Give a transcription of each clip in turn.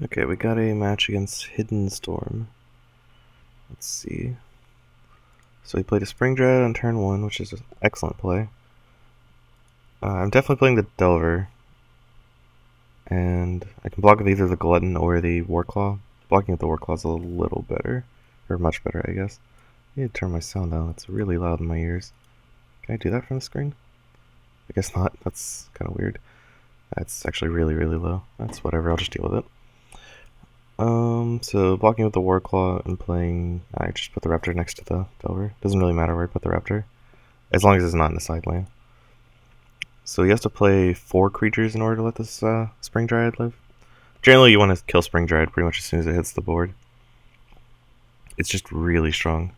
Okay, we got a match against Hidden Storm. Let's see. So he played a Spring Dread on turn 1, which is an excellent play. I'm definitely playing the Delver, and I can block with either the Glutton or the Warclaw. Blocking with the Warclaw is a little better, or much better, I guess. I need to turn my sound down, it's really loud in my ears. Can I do that from the screen? I guess not, that's kind of weird. That's actually really, really low. That's whatever, I'll just deal with it. So blocking with the Warclaw and playing... I just put the Raptor next to the Delver. Doesn't really matter where I put the Raptor, as long as it's not in the side lane. So he has to play 4 creatures in order to let this Spring Dryad live. Generally, you want to kill Spring Dryad pretty much as soon as it hits the board. It's just really strong.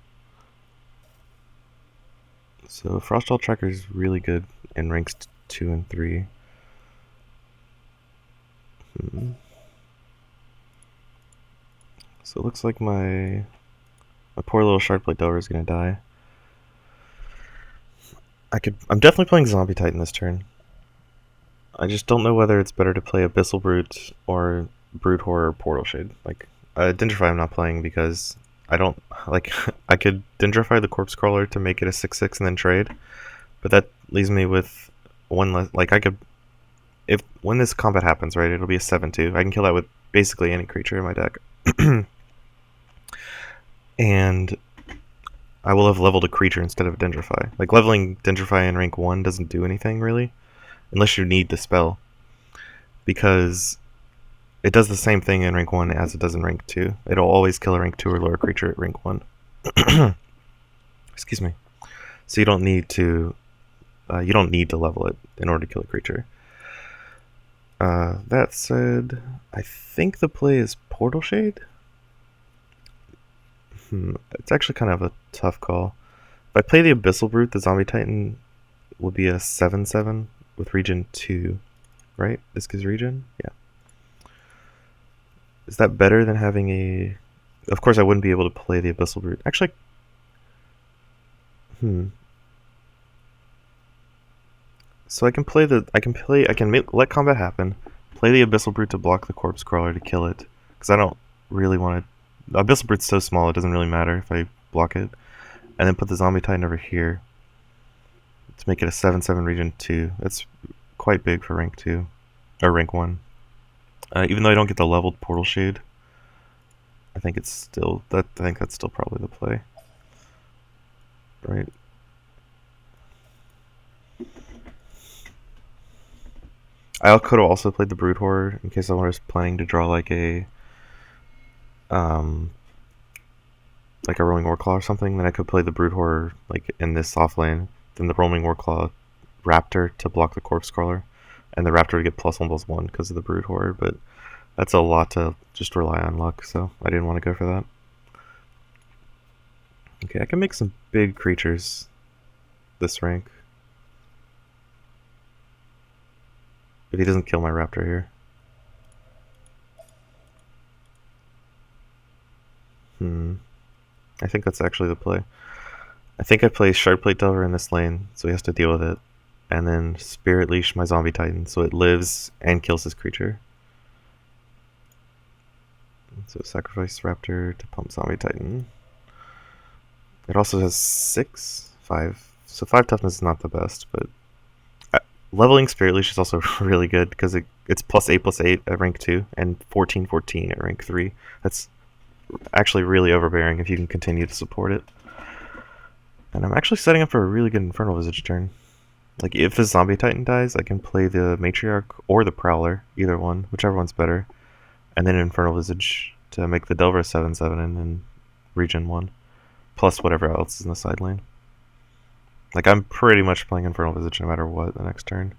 So Frostall Tracker is really good in ranks 2 and 3. So it looks like my poor little Shardblade Delver is gonna die. I'm definitely playing Zombie Titan this turn. I just don't know whether it's better to play Abyssal Brute or Brood Horror or Portal Shade. Like, Dendrify I'm not playing because I don't, like, I could Dendrify the Corpse Crawler to make it a 6/6 and then trade, but that leaves me with one less, like, I could, when this combat happens, right, it'll be a 7/2. I can kill that with basically any creature in my deck. And I will have leveled a creature instead of Dendrify. Like, leveling Dendrify in rank 1 doesn't do anything, really, unless you need the spell, because it does the same thing in rank 1 as it does in rank 2. It'll always kill a rank 2 or lower creature at rank 1. Excuse me. So you don't need to level it in order to kill a creature. That said, I think the play is Portal Shade. It's actually kind of a tough call. If I play the Abyssal Brute, the Zombie Titan would be a 7/7 with regen 2, right? This gives regen? Yeah. Is that better than having a... Of course I wouldn't be able to play the Abyssal Brute. Actually... So I can play the... let combat happen, play the Abyssal Brute to block the Corpse Crawler to kill it, because I don't really want to... The Abyssal Brute's so small it doesn't really matter if I block it. And then put the Zombie Titan over here to make it a 7/7 regen 2. That's quite big for rank 2. Or rank 1. Even though I don't get the leveled Portal Shade, I think it's still... I think that's still probably the play. Right? I could have also played the Brood Horror in case I was planning to draw like a Rolling Warclaw or something. Then I could play the Brood Horror like in this soft lane, then the Rolling Warclaw Raptor to block the Corpse Crawler, and the Raptor would get +1/+1 because of the Brood Horror, but that's a lot to just rely on luck, so I didn't want to go for that. Okay, I can make some big creatures this rank. If he doesn't kill my Raptor here. I think that's actually the play. I think I play Shardplate Delver in this lane, so he has to deal with it. And then Spirit Leash my Zombie Titan, so it lives and kills his creature. So sacrifice Raptor to pump Zombie Titan. It also has 5. So 5 toughness is not the best, but leveling Spirit Leash is also really good because it's +8/+8 at rank 2 and 14/14 at rank 3. That's actually really overbearing if you can continue to support it. And I'm actually setting up for a really good Infernal Visage turn. Like, if the Zombie Titan dies, I can play the Matriarch or the Prowler, either one, whichever one's better, and then Infernal Visage to make the Delver 7/7 and then regen 1, plus whatever else is in the side lane. Like, I'm pretty much playing Infernal Visage no matter what the next turn.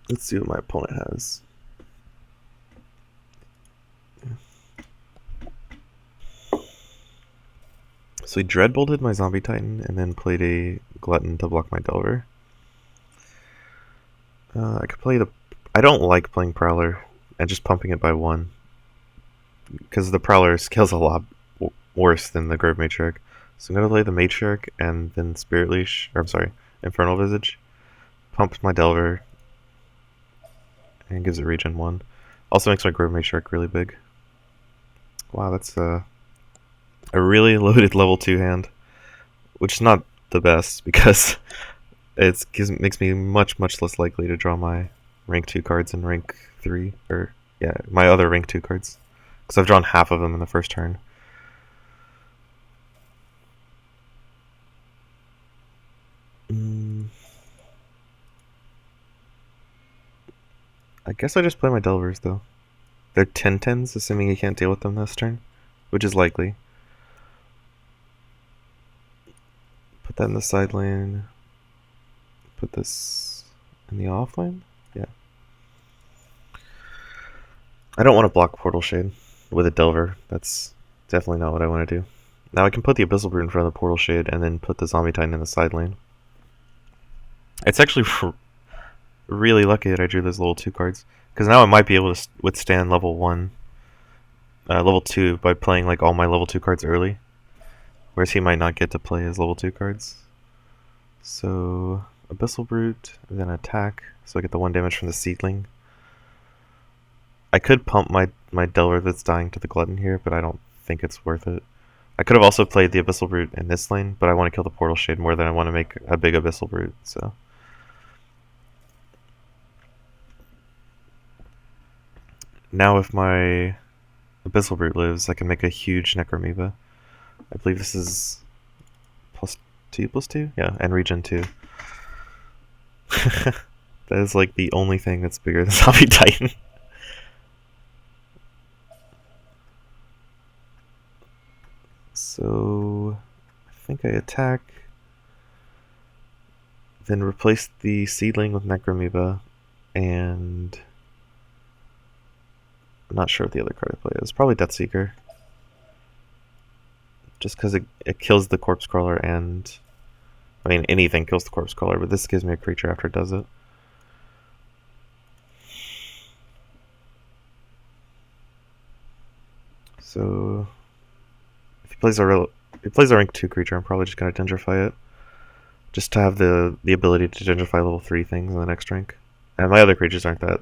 Let's see what my opponent has. So he Dreadbolted my Zombie Titan and then played a Glutton to block my Delver. I could play the... I don't like playing Prowler and just pumping it by 1, because the Prowler scales a lot worse than the Grove Matriarch. So I'm going to play the Matriarch and then Spirit Leash, or I'm sorry, Infernal Visage. Pump my Delver. and gives it regen 1. Also makes my Grove Matriarch really big. Wow, that's a really loaded level 2 hand, which is not the best because it makes me much less likely to draw my rank 2 cards in rank 3, or yeah, my other rank 2 cards, because I've drawn half of them in the first turn. I guess I just play my Delvers though. They're 10/10s, assuming he can't deal with them this turn, which is likely. Put that in the side lane. Put this in the off lane? Yeah. I don't want to block Portal Shade with a Delver. That's definitely not what I want to do. Now I can put the Abyssal Brute in front of the Portal Shade and then put the Zombie Titan in the side lane. It's actually really lucky that I drew those level 2 cards, because now I might be able to withstand level 2 by playing like all my level 2 cards early, whereas he might not get to play his level 2 cards. So Abyssal Brute, and then attack, so I get the 1 damage from the Seedling. I could pump my Delver that's dying to the Glutton here, but I don't think it's worth it. I could have also played the Abyssal Brute in this lane, but I want to kill the Portal Shade more than I want to make a big Abyssal Brute, so... Now if my Abyssal Brute lives, I can make a huge Necroamoeba. I believe this is +2/+2? Yeah, and regen 2. That is like the only thing that's bigger than Zombie Titan. So I think I attack, then replace the Seedling with Necroamoeba, and I'm not sure what the other card I play is. Probably Deathseeker. Just because it kills the Corpse Crawler, and... I mean, anything kills the Corpse Crawler, but this gives me a creature after it does it. So... If he plays a rank 2 creature, I'm probably just going to Dendrify it. Just to have the ability to Dendrify level 3 things in the next rank. And my other creatures aren't that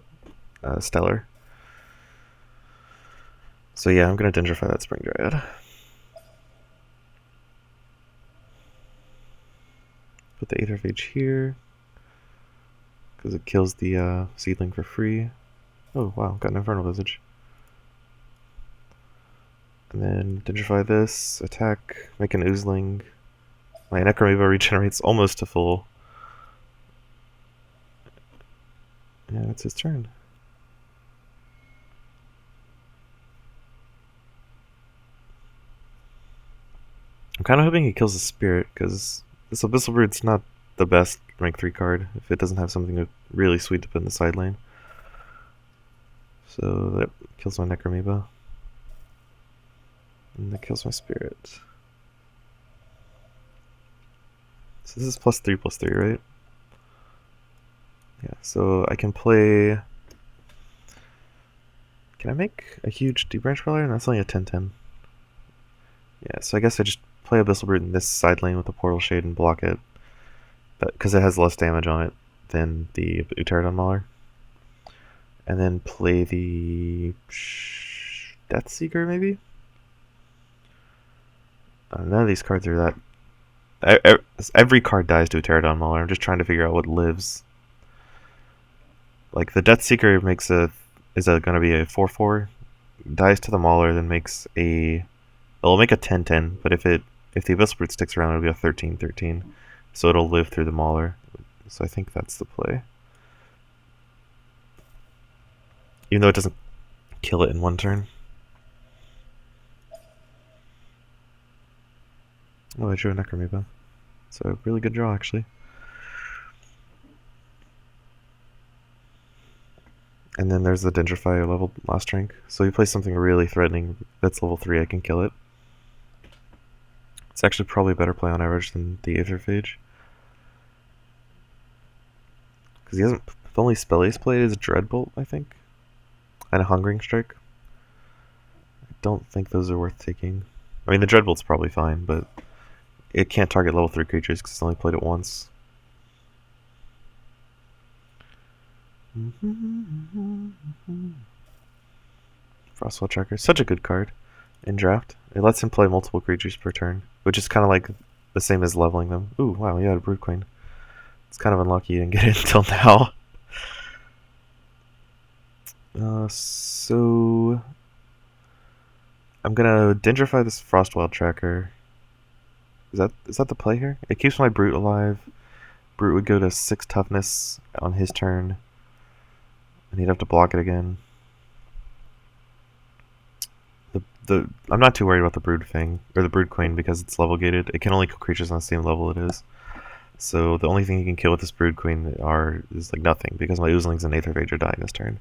stellar. So yeah, I'm going to Dendrify that Spring Dryad. Put the Aetherphage here, because it kills the Seedling for free. Oh wow, got an Infernal Visage. And then Dendrify this, attack, make an Oozling. My Necroamoeba regenerates almost to full. Yeah, that's his turn. I'm kind of hoping he kills the Spirit, because this Abyssal Brute's not the best rank 3 card if it doesn't have something really sweet to put in the side lane. So that kills my Necroamoeba. And that kills my Spirit. So this is +3/+3, right? Yeah, so I can play... Can I make a huge Deep Branch Prowler? That's only a 10/10. Yeah, so I guess I just play Abyssal Brute in this side lane with the Portal Shade and block it, because it has less damage on it than the Uterra Mauler. And then play the Deathseeker, maybe? None of these cards are that... Every card dies to Uterra Mauler. I'm just trying to figure out what lives. Like, the Deathseeker is going to be a 4/4, dies to the Mauler, then makes a... It'll make a 10/10, but if the Abyssal Brute sticks around, it'll be a 13/13. So it'll live through the Mauler. So I think that's the play. Even though it doesn't kill it in one turn. Oh, I drew a Necroamoeba. So a really good draw, actually. And then there's the Dendrify level last rank. So you play something really threatening that's level 3, I can kill it. It's actually probably a better play on average than the Aetherphage. Because he hasn't... The only spell he's played is Dreadbolt, I think. And a Hungering Strike. I don't think those are worth taking. I mean, the Dreadbolt's probably fine, but it can't target level 3 creatures because it's only played it once. Frostwell Tracker, such a good card in draft. It lets him play multiple creatures per turn, which is kind of like the same as leveling them. Ooh, wow, you had a Brood Queen. It's kind of unlucky you didn't get it until now. So I'm gonna dendrify this Frostwell Tracker. Is that the play here? It keeps my Brute alive. Brute would go to 6 toughness on his turn, and he'd have to block it again. I'm not too worried about the Brood thing or the Brood Queen because it's level gated. It can only kill creatures on the same level it is. So the only thing you can kill with this Brood Queen is like nothing because my Oozlings and Aether Rage are dying this turn.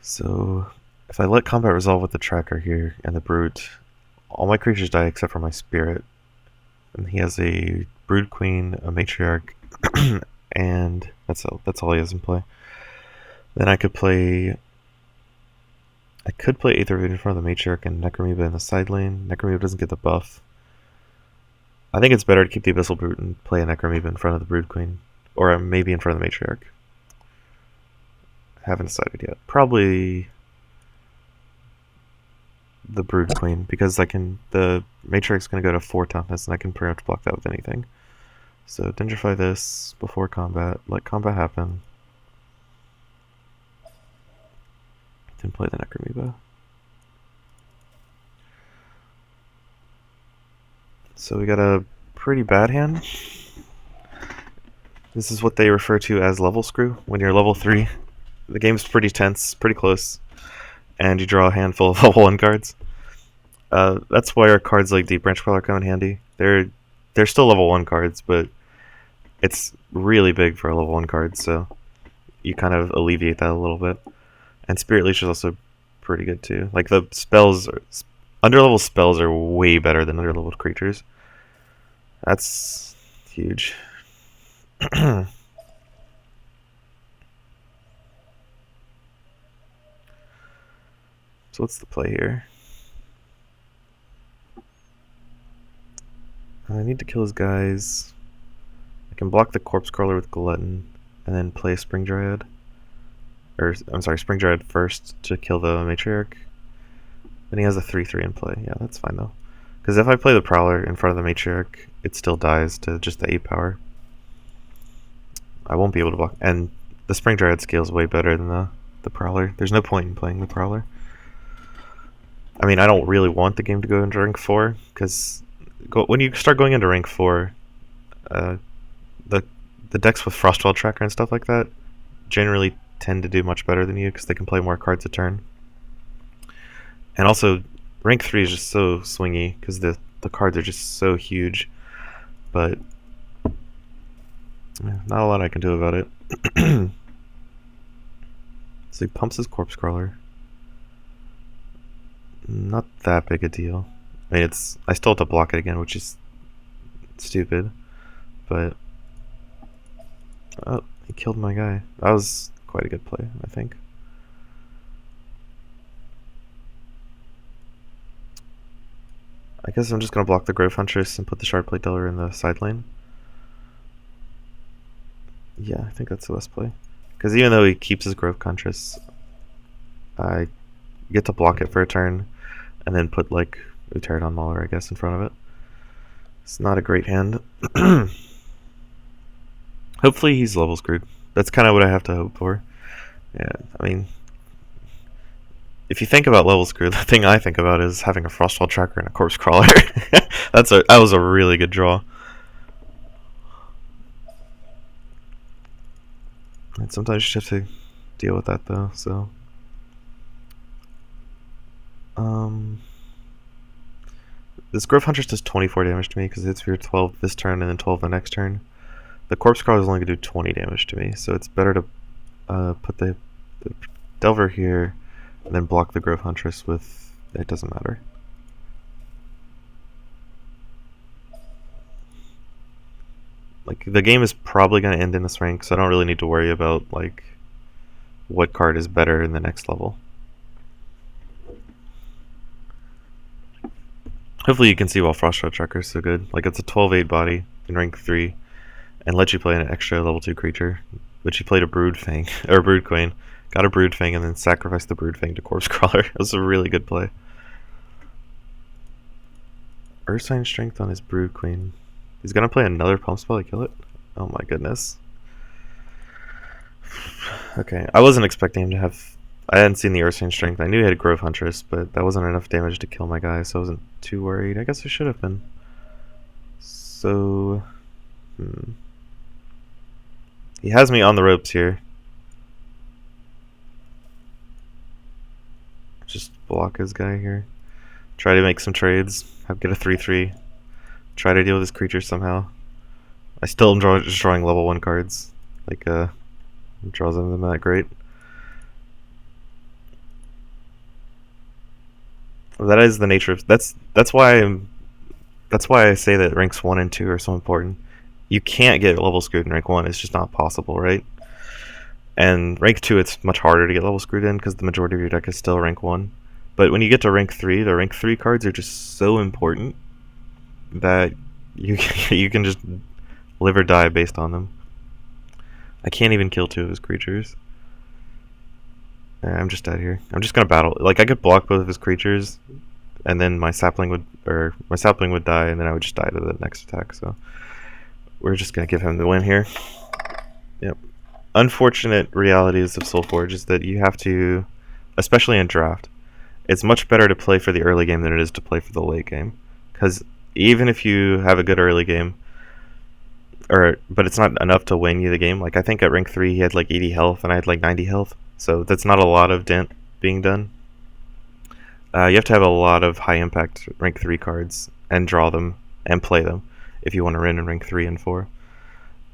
So if I let combat resolve with the Tracker here and the Brute, all my creatures die except for my Spirit. And he has a Brood Queen, a Matriarch, and that's all he has in play. Then I could play Aether Rage in front of the Matriarch and Nekrium in the side lane. Nekrium doesn't get the buff. I think it's better to keep the Abyssal Brute and play a Nekrium in front of the Brood Queen. Or maybe in front of the Matriarch. I haven't decided yet. Probably the Brood Queen, because the Matriarch's going to go to 4 toughness, and I can pretty much block that with anything. So dendrify this before combat, let combat happen. Then play the Nekrium. So we got a pretty bad hand. This is what they refer to as level screw. When you're level 3, the game's pretty tense, pretty close, and you draw a handful of level 1 cards. That's why our cards like Deep Branch Queller come in handy. They're still level 1 cards, but it's really big for a level 1 card, so you kind of alleviate that a little bit. And Spirit Leash is also pretty good too. Like the underlevel spells are way better than underleveled creatures. That's huge. So what's the play here? I need to kill his guys. I can block the Corpse Crawler with Glutton, and then play Spring Dryad. Or, I'm sorry, Spring Dryad first to kill the Matriarch. Then he has a 3/3 in play. Yeah, that's fine though. Because if I play the Prowler in front of the Matriarch, it still dies to just the 8 power. I won't be able to block. And the Spring Dryad scales way better than the Prowler. There's no point in playing the Prowler. I mean, I don't really want the game to go into rank 4, because when you start going into rank 4, the decks with Frostwell Tracker and stuff like that generally tend to do much better than you because they can play more cards a turn. And also, rank 3 is just so swingy because the cards are just so huge. But not a lot I can do about it. So he pumps his Corpse Crawler. Not that big a deal. I mean, I still have to block it again, which is stupid. But oh, he killed my guy. That was quite a good play, I think. I guess I'm just gonna block the Grove Huntress and put the Shardplate Dealer in the side lane. Yeah, I think that's the best play. Because even though he keeps his Grove Huntress, I get to block it for a turn, and then put like Uterra Mauler, I guess, in front of it. It's not a great hand. Hopefully he's level screwed. That's kind of what I have to hope for. Yeah, I mean, if you think about level screw, the thing I think about is having a Frostwell Tracker and a Corpse Crawler. That was a really good draw. And sometimes you just have to deal with that though, so this Grove Huntress does 24 damage to me because it hits for 12 this turn and then 12 the next turn. The Corpse Crawler is only going to do 20 damage to me, so it's better to put the Delver here and then block the Grove Huntress with... it doesn't matter. Like, the game is probably going to end in this rank, so I don't really need to worry about, like, what card is better in the next level. Hopefully you can see why Frostwell Tracker is so good. Like, it's a 12/8 body in rank 3 and lets you play an extra level 2 creature. But she played a Brood Fang, or a Brood Queen. Got a Brood Fang and then sacrificed the Brood Fang to Corpse Crawler. It was a really good play. Earthsign Strength on his Brood Queen. He's gonna play another Pump Spell to kill it? Oh my goodness. Okay, I wasn't expecting him to have... I hadn't seen the Earthsign Strength. I knew he had Grove Huntress, but that wasn't enough damage to kill my guy, so I wasn't too worried. I guess I should have been. So... He has me on the ropes here. Just block his guy here. Try to make some trades. Get a 3/3. Try to deal with his creatures somehow. I still am just drawing level 1 cards. Like, draws them that great. That is the nature of... That's why I say that ranks 1 and 2 are so important. You can't get level screwed in rank 1. It's just not possible, right? And rank 2, it's much harder to get level screwed in because the majority of your deck is still rank 1. But when you get to rank 3, the rank 3 cards are just so important that you can just live or die based on them. I can't even kill 2 of his creatures. I'm just dead here. I'm just gonna battle. Like, I could block both of his creatures, and then my sapling would die, and then I would just die to the next attack. So we're just gonna give him the win here. Yep. Unfortunate realities of Solforge is that you have to, especially in draft, it's much better to play for the early game than it is to play for the late game. Because even if you have a good early game, but it's not enough to win you the game. Like, I think at rank 3 he had like 80 health and I had like 90 health. So that's not a lot of dent being done. You have to have a lot of high impact rank 3 cards and draw them and play them if you want to win in rank 3 and 4.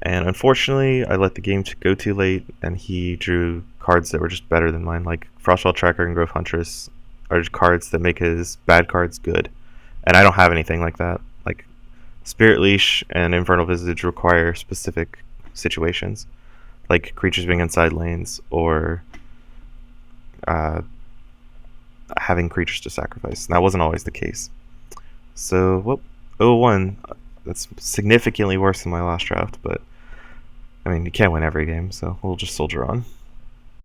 And unfortunately, I let the game go too late, and he drew cards that were just better than mine. Like Frostwall Tracker and Grove Huntress are just cards that make his bad cards good. And I don't have anything like that. Like, Spirit Leash and Infernal Visage require specific situations, like creatures being inside lanes or having creatures to sacrifice. And that wasn't always the case. So, well, 0-1. That's significantly worse than my last draft, but I mean, you can't win every game, so we'll just soldier on.